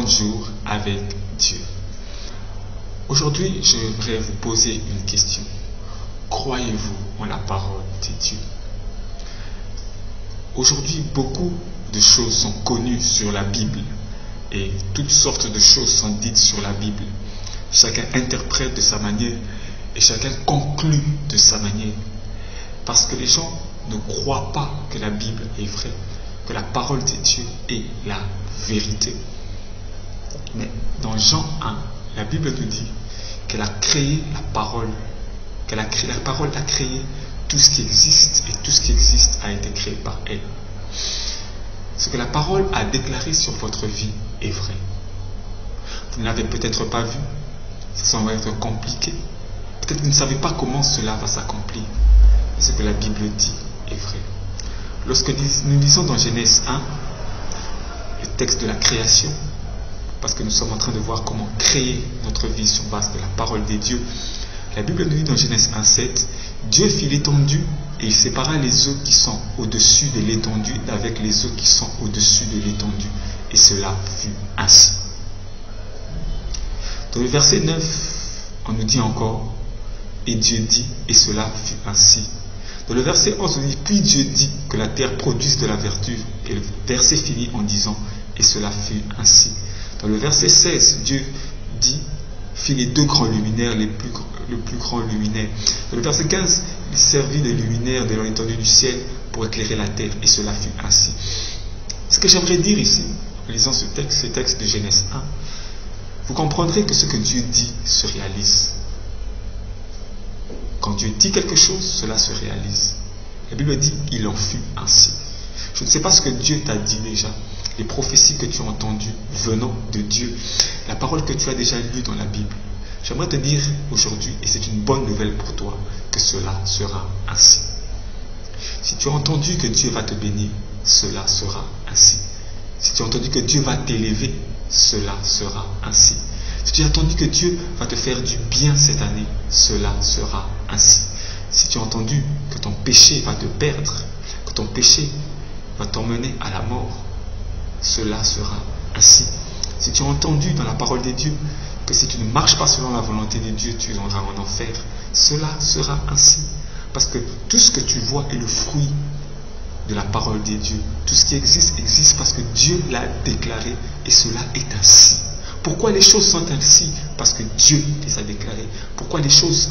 30 jours avec Dieu. Aujourd'hui, j'aimerais vous poser une question. Croyez-vous en la parole de Dieu? Aujourd'hui, beaucoup de choses sont connues sur la Bible et toutes sortes de choses sont dites sur la Bible. Chacun interprète de sa manière et chacun conclut de sa manière. Parce que les gens ne croient pas que la Bible est vraie, que la parole de Dieu est la vérité. Mais dans Jean 1, la Bible nous dit qu'elle a créé la parole, la parole a créé tout ce qui existe et tout ce qui existe a été créé par elle. Ce que la parole a déclaré sur votre vie est vrai. Vous ne l'avez peut-être pas vu, ça va être compliqué. Peut-être que vous ne savez pas comment cela va s'accomplir. Mais ce que la Bible dit est vrai. Lorsque nous lisons dans Genèse 1, le texte de la création, parce que nous sommes en train de voir comment créer notre vie sur base de la parole des dieux, la Bible nous dit dans Genèse 1,7, Dieu fit l'étendue et il sépara les eaux qui sont au-dessus de l'étendue avec les eaux qui sont au-dessus de l'étendue. Et cela fut ainsi. Dans le verset 9, on nous dit encore, et Dieu dit, et cela fut ainsi. Dans le verset 11, on dit, puis Dieu dit que la terre produise de la verdure. Et le verset finit en disant, et cela fut ainsi. Dans le verset 16, Dieu dit, fit les deux grands luminaires, le plus grand luminaire. Dans le verset 15, il servit de luminaire de l'étendue du ciel pour éclairer la terre, et cela fut ainsi. Ce que j'aimerais dire ici, en lisant ce texte de Genèse 1, vous comprendrez que ce que Dieu dit se réalise. Quand Dieu dit quelque chose, cela se réalise. La Bible dit, il en fut ainsi. Je ne sais pas ce que Dieu t'a dit déjà. Les prophéties que tu as entendues venant de Dieu, la parole que tu as déjà lue dans la Bible. J'aimerais te dire aujourd'hui, et c'est une bonne nouvelle pour toi, que cela sera ainsi. Si tu as entendu que Dieu va te bénir, cela sera ainsi. Si tu as entendu que Dieu va t'élever, cela sera ainsi. Si tu as entendu que Dieu va te faire du bien cette année, cela sera ainsi. Si tu as entendu que ton péché va te perdre, que ton péché va t'emmener à la mort, cela sera ainsi. Si tu as entendu dans la parole de Dieu que si tu ne marches pas selon la volonté de Dieu, tu iras en enfer, cela sera ainsi. Parce que tout ce que tu vois est le fruit de la parole de Dieu. Tout ce qui existe, existe parce que Dieu l'a déclaré et cela est ainsi. Pourquoi les choses sont ainsi? Parce que Dieu les a déclarées. Pourquoi les choses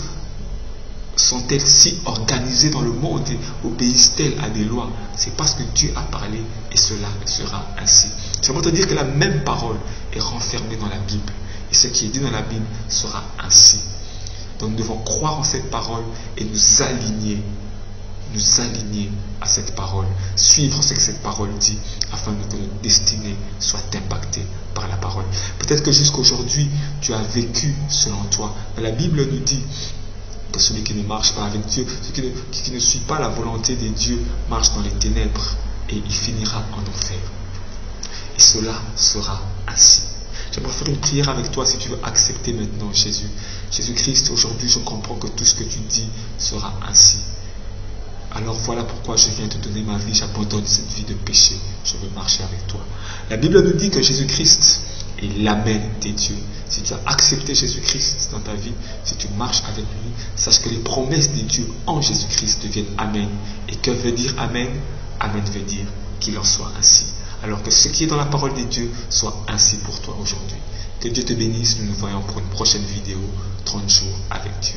sont-elles si organisées dans le monde et obéissent-elles à des lois? C'est parce que Dieu a parlé et cela sera ainsi. Ça veut dire que la même parole est renfermée dans la Bible. Et ce qui est dit dans la Bible sera ainsi. Donc nous devons croire en cette parole et nous aligner à cette parole, suivre ce que cette parole dit afin que notre destinée soit impactée par la parole. Peut-être que jusqu'aujourd'hui tu as vécu selon toi, mais la Bible nous dit que celui qui ne marche pas avec Dieu, celui qui ne suit pas la volonté de Dieu, marche dans les ténèbres et il finira en enfer. Et cela sera ainsi. J'aimerais faire une prière avec toi si tu veux accepter maintenant Jésus. Jésus-Christ, aujourd'hui je comprends que tout ce que tu dis sera ainsi. Alors voilà pourquoi je viens te donner ma vie, j'abandonne cette vie de péché, je veux marcher avec toi. La Bible nous dit que Jésus-Christ est l'Amen des dieux. Si tu as accepté Jésus-Christ dans ta vie, si tu marches avec lui, sache que les promesses des dieux en Jésus-Christ deviennent Amen. Et que veut dire Amen? Amen veut dire qu'il en soit ainsi. Alors que ce qui est dans la parole des dieux soit ainsi pour toi aujourd'hui. Que Dieu te bénisse, nous nous voyons pour une prochaine vidéo, 30 jours avec Dieu.